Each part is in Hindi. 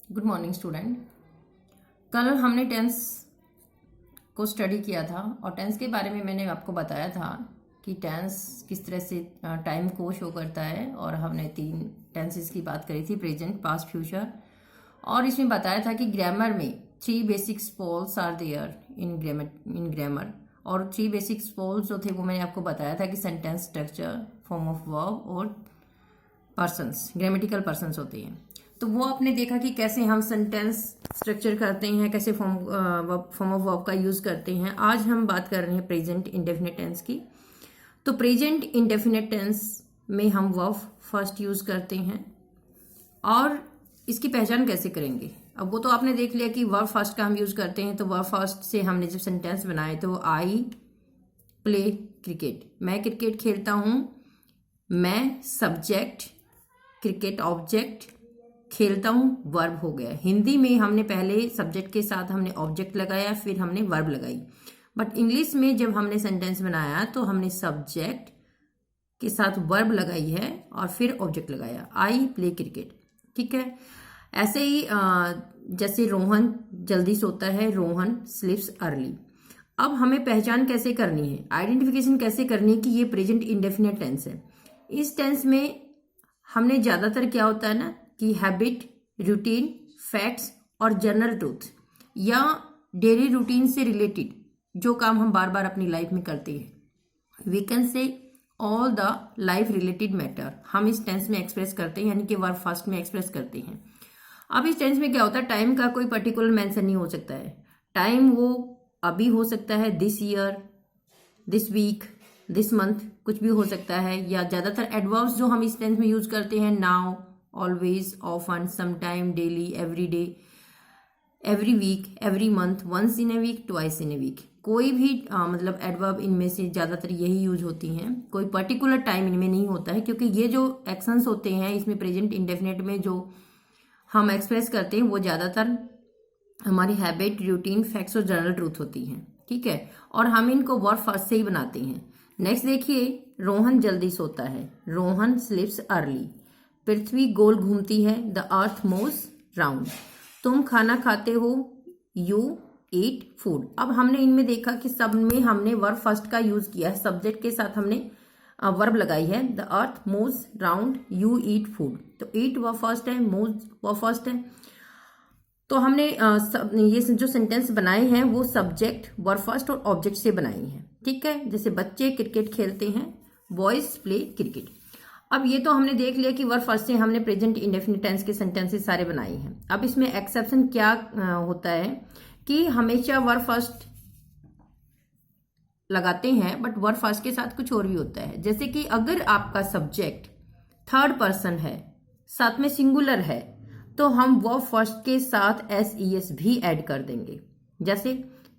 Good morning student. कल हमने टेंस को स्टडी किया था और टेंस के बारे में मैंने आपको बताया था कि टेंस किस तरह से टाइम को शो करता है। और हमने 3 टेंसेस की बात करी थी, प्रेजेंट, पास्ट, फ्यूचर। और इसमें बताया था कि ग्रामर में 3 basic poles are there in grammar. और 3 बेसिक पोल्स जो थे वो मैंने आपको बताया था कि sentence structure, form of verb और पर्सन्स, ग्रामेटिकल पर्सन्स होते हैं। तो वो आपने देखा कि कैसे हम सेंटेंस स्ट्रक्चर करते हैं, कैसे फॉर्म ऑफ वर्ब का यूज करते हैं। आज हम बात कर रहे हैं प्रेजेंट इंडेफिनिट टेंस की। तो प्रेजेंट इंडेफिनिट टेंस में हम वर्ब फर्स्ट यूज करते हैं। और इसकी पहचान कैसे करेंगे? अब वो तो आपने देख लिया कि वर्ब फर्स्ट का हम यूज करते हैं। तो वर्ब फर्स्ट से हमने जब सेंटेंस बनाए तो आई प्ले क्रिकेट, मैं क्रिकेट खेलता हूं। मैं सब्जेक्ट, क्रिकेट ऑब्जेक्ट, खेलता हूं वर्ब हो गया। हिंदी में हमने पहले सब्जेक्ट के साथ हमने ऑब्जेक्ट लगाया, फिर हमने वर्ब लगाई। बट इंग्लिश में जब हमने सेंटेंस बनाया तो हमने सब्जेक्ट के साथ वर्ब लगाई है और फिर ऑब्जेक्ट लगाया, आई प्ले क्रिकेट। ठीक है। ऐसे ही जैसे रोहन जल्दी सोता है, रोहन स्लीप्स अर्ली। अब हमें पहचान कैसे करनी है, आइडेंटिफिकेशन कैसे करनी है कि ये प्रेजेंट इंडेफिनिट टेंस है। इस टेंस में हमने ज्यादातर क्या होता है ना कि हैबिट, रूटीन, फैक्ट्स और जनरल ट्रूथ या डेली रूटीन से रिलेटेड जो काम हम बार बार अपनी लाइफ में करते हैं, we can say all the life related matter, हम इस टेंस में एक्सप्रेस करते हैं, यानी कि वर्ब फर्स्ट में एक्सप्रेस करते हैं। अब इस टेंस में क्या होता है, टाइम का कोई पर्टिकुलर मेंशन नहीं हो सकता है। टाइम वो अभी हो सकता है, this year, this week, this month, कुछ भी हो सकता है। या ज्यादातर एडवर्ब्स जो हम इस टेंस में यूज करते हैं, now, always, often, sometime, daily, every day, every week, every month, once in a week, twice in a week, कोई भी मतलब एडवर्ब इनमें से ज्यादातर यही यूज होती हैं। कोई पर्टिकुलर टाइम इनमें नहीं होता है, क्योंकि ये जो एक्शंस होते हैं इसमें प्रेजेंट इंडेफिनिट में जो हम एक्सप्रेस करते हैं वो ज्यादातर हमारी हैबिट, रूटीन, फैक्ट्स और जनरल ट्रूथ होती हैं। ठीक है। और हम इनको वर्ब फर्स्ट से ही बनाते हैं। नेक्स्ट देखिए, रोहन जल्दी सोता है, रोहन स्लीप्स अर्ली। पृथ्वी गोल घूमती है, द अर्थ मूव्स राउंड। तुम खाना खाते हो, यू ईट फूड। अब हमने इनमें देखा कि सब में हमने वर्ब फर्स्ट का यूज किया है, सब्जेक्ट के साथ हमने वर्ब लगाई है, the earth moves round, you eat food. तो ईट वर्ब फर्स्ट है, मूव्स वर्ब फर्स्ट है। तो हमने ये जो सेंटेंस बनाए हैं वो सब्जेक्ट, वर्ब फर्स्ट और ऑब्जेक्ट से बनाए हैं। ठीक है। जैसे बच्चे क्रिकेट खेलते हैं, बॉयज प्ले क्रिकेट। अब ये तो हमने देख लिया कि वर्ब फर्स्ट से हमने प्रेजेंट इंडेफिनिट टेंस के सेंटेंसेस सारे बनाए हैं। अब इसमें एक्सेप्शन क्या होता है कि हमेशा वर्ब फर्स्ट लगाते हैं, बट वर्ब फर्स्ट के साथ कुछ और भी होता है। जैसे कि अगर आपका सब्जेक्ट थर्ड पर्सन है, साथ में सिंगुलर है, तो हम वर्ब फर्स्ट के साथ एस भी ऐड कर देंगे। जैसे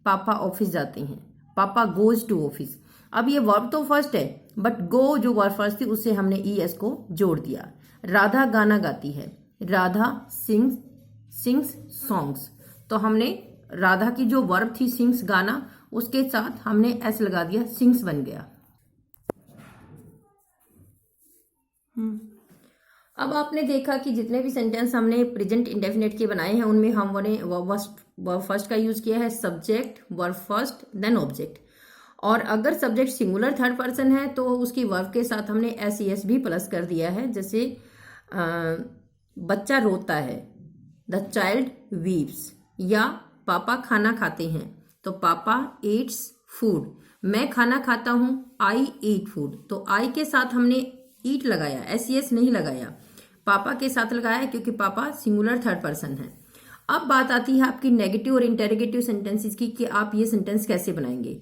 पापा ऑफिस जाते हैं, पापा गोज टू ऑफिस। अब ये वर्ब तो फर्स्ट है, बट गो जो वर्ब फर्स्ट थी उससे हमने ईएस को जोड़ दिया। राधा गाना गाती है, राधा सिंग्स सॉन्ग्स। तो हमने राधा की जो वर्ब थी सिंग्स गाना, उसके साथ हमने एस लगा दिया, सिंग्स बन गया। अब आपने देखा कि जितने भी सेंटेंस हमने प्रेजेंट इंडेफिनिट के बनाए हैं उनमें हमने वर्ब फर्स्ट का यूज किया है, subject, verb first, then object. और अगर सब्जेक्ट सिंगुलर थर्ड पर्सन है तो उसकी वर्ब के साथ हमने एस भी प्लस कर दिया है। जैसे बच्चा रोता है, द चाइल्ड वीप्स। या पापा खाना खाते हैं, तो पापा ईट्स फूड। मैं खाना खाता हूं, आई ईट फूड। तो आई के साथ हमने ईट लगाया, एस नहीं लगाया, पापा के साथ लगाया, क्योंकि पापा सिंगुलर थर्ड पर्सन है। अब बात आती है आपकी नेगेटिव और इंटेरोगेटिव सेंटेंसेस की कि आप ये सेंटेंस कैसे बनाएंगे।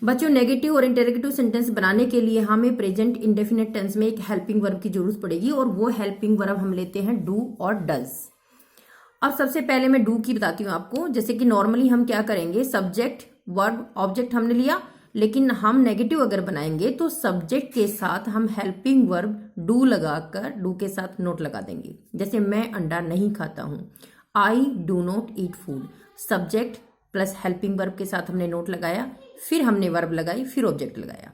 बच्चों, नेगेटिव और इंटेरोगेटिव सेंटेंस बनाने के लिए हमें प्रेजेंट इंडेफिनिट टेंस में एक हेल्पिंग वर्ब की जरूरत पड़ेगी, और वो हेल्पिंग वर्ब हम लेते हैं डू और डज। अब सबसे पहले मैं डू की बताती हूँ आपको। जैसे कि नॉर्मली हम क्या करेंगे, सब्जेक्ट, वर्ब, ऑब्जेक्ट हमने लिया, लेकिन हम नेगेटिव अगर बनाएंगे तो सब्जेक्ट के साथ हम हेल्पिंग वर्ब डू लगाकर डू के साथ नोट लगा देंगे। जैसे मैं अंडा नहीं खाता हूं, I do not eat food. Subject plus helping verb के साथ हमने नोट लगाया, फिर हमने वर्ब लगाई, फिर ऑब्जेक्ट लगाया।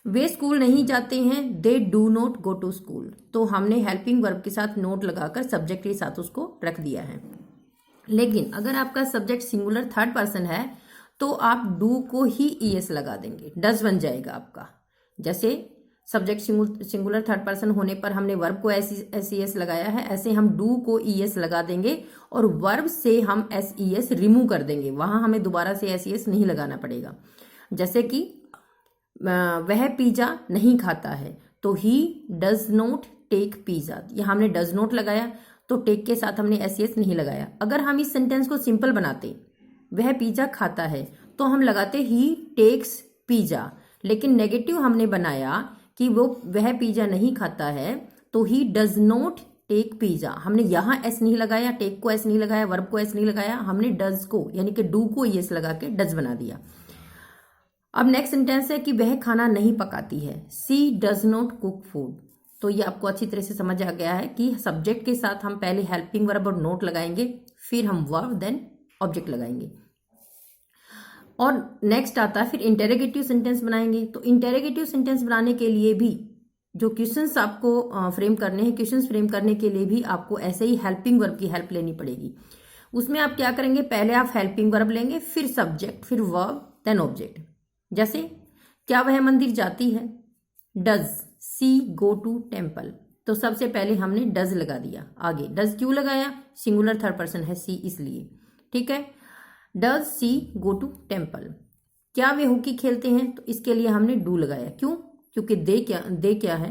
वे स्कूल नहीं जाते हैं, they do not go to school. तो हमने हेल्पिंग वर्ब के साथ नोट लगाकर सब्जेक्ट के साथ उसको रख दिया है। लेकिन अगर आपका सब्जेक्ट सिंगुलर थर्ड पर्सन है तो आप डू को ही ईएस लगा देंगे, डज बन जाएगा आपका। जैसे सब्जेक्ट सिंगुलर थर्ड पर्सन होने पर हमने वर्ब को एस ई एस लगाया है, ऐसे हम डू को ईएस लगा देंगे और वर्ब से हम एस ई एस रिमूव कर देंगे, वहां हमें दोबारा से एस ई एस नहीं लगाना पड़ेगा। जैसे कि वह पिज्जा नहीं खाता है, तो he does not take pizza, यहां हमने डज नॉट लगाया तो टेक के साथ हमने एस ई एस नहीं लगाया। अगर हम इस सेंटेंस को सिंपल बनाते, वह पिज्जा खाता है, तो हम लगाते ही टेक्स पिज्जा। लेकिन नेगेटिव हमने बनाया कि वह पिज्जा नहीं खाता है, तो he does not take pizza. हमने यहाँ एस नहीं लगाया, टेक को एस नहीं लगाया, वर्ब को एस नहीं लगाया, हमने डज को यानी कि डू को एस लगा के डज बना दिया। अब नेक्स्ट सेंटेंस है कि वह खाना नहीं पकाती है, सी डज नॉट कुक फूड। तो ये आपको अच्छी तरह से समझ आ गया है कि सब्जेक्ट के साथ हम पहले हेल्पिंग वर्ब और नोट लगाएंगे, फिर हम वर्ब देन ऑब्जेक्ट लगाएंगे। और नेक्स्ट आता है फिर इंटेरोगेटिव सेंटेंस बनाएंगे। तो इंटेरोगेटिव सेंटेंस बनाने के लिए भी जो क्वेश्चंस आपको फ्रेम करने हैं, क्वेश्चंस फ्रेम करने के लिए भी आपको ऐसे ही हेल्पिंग वर्ब की हेल्प लेनी पड़ेगी। उसमें आप क्या करेंगे, पहले आप हेल्पिंग वर्ब लेंगे, फिर सब्जेक्ट, फिर वर्ब, देन ऑब्जेक्ट। जैसे क्या वह मंदिर जाती है, does she go to temple. तो सबसे पहले हमने डज लगा दिया, आगे डज क्यों लगाया, सिंगुलर थर्ड पर्सन है सी इसलिए, ठीक है। Does she go to temple. क्या वे हॉकी खेलते हैं, तो इसके लिए हमने डू लगाया, क्यों, क्योंकि दे क्या है,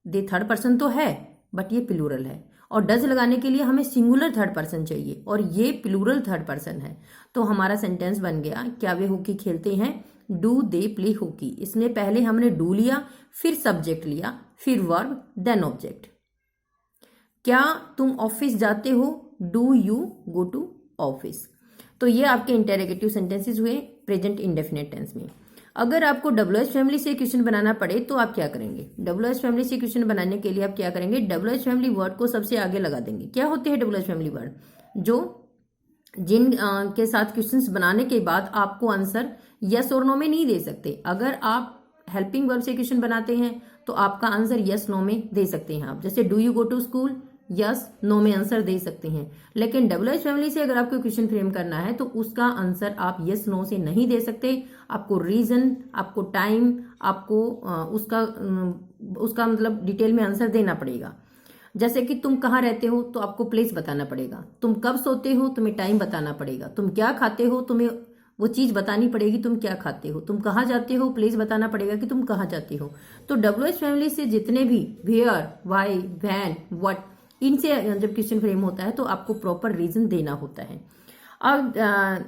दे थर्ड पर्सन तो है बट ये प्लूरल है, और डज लगाने के लिए हमें सिंगुलर थर्ड पर्सन चाहिए और ये प्लूरल थर्ड पर्सन है। तो हमारा सेंटेंस बन गया, क्या वे हॉकी खेलते हैं, डू दे प्ले हॉकी। इसमें पहले हमने डू लिया, फिर सब्जेक्ट लिया, फिर वर्ब, देन ऑब्जेक्ट। क्या तुम ऑफिस जाते हो, do you go to office. तो ये आपके इंटेरोगेटिव सेंटेंसेस हुए प्रेजेंट इंडेफिनिट टेंस में। अगर आपको डब्ल्यूएच फैमिली से क्वेश्चन बनाना पड़े तो आप क्या करेंगे, डब्ल्यूएच फैमिली से क्वेश्चन बनाने के लिए आप क्या करेंगे, डब्ल्यूएच फैमिली वर्ड को सबसे आगे लगा देंगे। क्या होते हैं डब्ल्यूएच फैमिली वर्ड, जो जिन के साथ क्वेश्चंस बनाने के बाद आपको आंसर यस और नो में नहीं दे सकते। अगर आप हेल्पिंग वर्ब से क्वेश्चन बनाते हैं तो आपका आंसर यस नो में दे सकते हैं आप, जैसे do you go to school, yes no में आंसर दे सकते हैं। लेकिन डब्ल्यूएच फैमिली से अगर आपको क्वेश्चन फ्रेम करना है तो उसका आंसर आप यस नो से नहीं दे सकते। आपको रीजन, आपको टाइम, आपको उसका मतलब डिटेल में आंसर देना पड़ेगा। जैसे कि तुम कहाँ रहते हो, तो आपको प्लेस बताना पड़ेगा। तुम कब सोते हो, तुम्हें टाइम बताना पड़ेगा। तुम क्या खाते हो, तुम्हें वो चीज बतानी पड़ेगी तुम क्या खाते हो। तुम कहाँ जाते हो, प्लेस बताना पड़ेगा कि तुम कहाँ जाते हो। तो डब्ल्यूएच फैमिली से जितने भी वेयर, वाई, व्हेन, व्हाट, इनसे जब क्वेश्चन फ्रेम होता है तो आपको प्रॉपर रीजन देना होता है। अब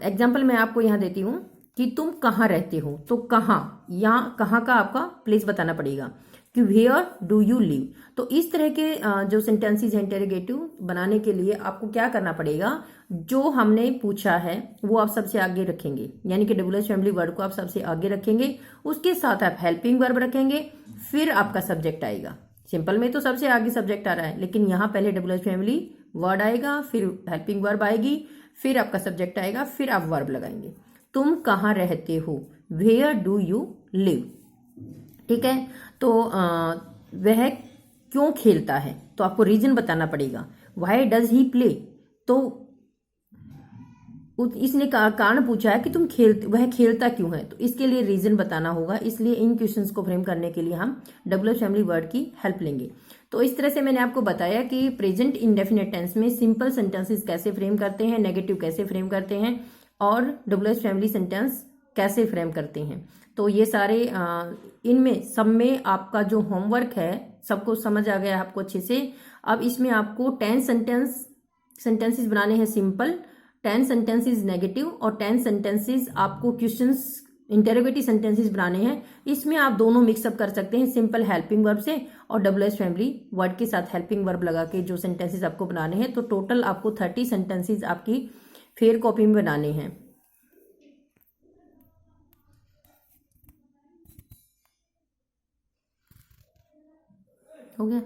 एग्जाम्पल मैं आपको यहाँ देती हूँ कि तुम कहाँ रहते हो, तो कहाँ, यहाँ कहाँ का आपका प्लेस बताना पड़ेगा कि वेयर डू यू लिव। तो इस तरह के जो सेंटेंसेस हैं इंटेरोगेटिव बनाने के लिए आपको क्या करना पड़ेगा, जो हमने पूछा है वो आप सबसे आगे रखेंगे, यानी कि डब्ल्यूएच फैमिली वर्ड को आप सबसे आगे रखेंगे, उसके साथ आप हेल्पिंग वर्ब रखेंगे, फिर आपका सब्जेक्ट आएगा। सिंपल में तो सबसे आगे सब्जेक्ट आ रहा है, लेकिन यहाँ पहले डब्ल्यूएच फैमिली वर्ड आएगा, फिर हेल्पिंग वर्ब आएगी, फिर आपका सब्जेक्ट आएगा, फिर आप वर्ब लगाएंगे। तुम कहाँ रहते हो, वेयर डू यू लिव, ठीक है। तो वह क्यों खेलता है, तो आपको रीजन बताना पड़ेगा। व्हाई डज ही प्ले, तो इसने कारण पूछा है कि वह खेलता क्यों है, तो इसके लिए रीजन बताना होगा। इसलिए इन क्वेश्चंस को फ्रेम करने के लिए हम डब्ल्यूएच फैमिली वर्ड की हेल्प लेंगे। तो इस तरह से मैंने आपको बताया कि प्रेजेंट इंडेफिनिट टेंस में सिंपल सेंटेंसेस कैसे फ्रेम करते हैं, नेगेटिव कैसे फ्रेम करते हैं, और डब्ल्यूएच फैमिली सेंटेंस कैसे फ्रेम करते हैं। तो ये सारे इनमें सब में आपका जो होमवर्क है सबको समझ आ गया आपको अच्छे से। अब इसमें आपको 10 सेंटेंसेस बनाने हैं सिंपल, 10 सेंटेंसेस नेगेटिव और 10 सेंटेंसेस आपको क्वेश्चंस इंटेरोगेटिव सेंटेंसेस बनाने हैं। इसमें आप दोनों मिक्सअप कर सकते हैं, सिंपल हेल्पिंग वर्ब से और डब्ल्यूएच फैमिली वर्ड के साथ हेल्पिंग वर्ब लगा के जो सेंटेंसेस आपको बनाने हैं। तो टोटल आपको 30 सेंटेंसेस आपकी फेयर कॉपी में बनाने हैं। हो गया।